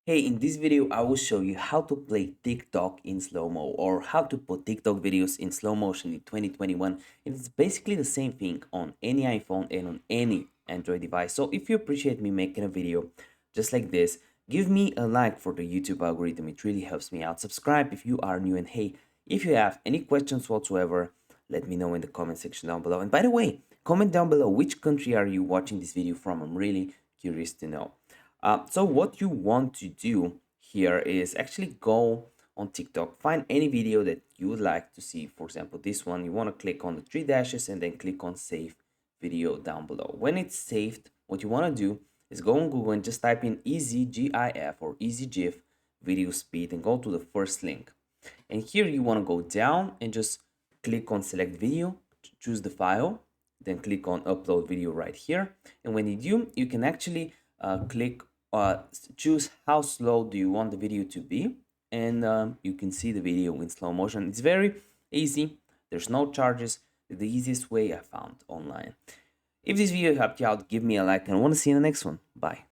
Hey, in this video, I will show you how to play TikTok in slow-mo or how to put TikTok videos in slow motion in 2021. And it's basically the same thing on any iPhone and on any Android device. So if you appreciate me making a video just like this, give me a like for the YouTube algorithm. It really helps me out. Subscribe if you are new. And hey, if you have any questions whatsoever, let me know in the comment section down below. And by the way, comment down below which country are you watching this video from. I'm really curious to know. So what you want to do here is actually go on TikTok, find any video that you would like to see. For example, this one, you want to click on the three dashes and then click on save video down below. When it's saved, what you want to do is go on Google and just type in easy GIF or easy GIF video speed and go to the first link. And here you want to go down and just click on select video, choose the file, then click on upload video right here. And when you do, you can actually click choose how slow do you want the video to be, and you can see the video in slow motion. It's very easy. There's no charges. The easiest way I found online. If this video helped you out, give me a like and I want to see you in the next one. Bye.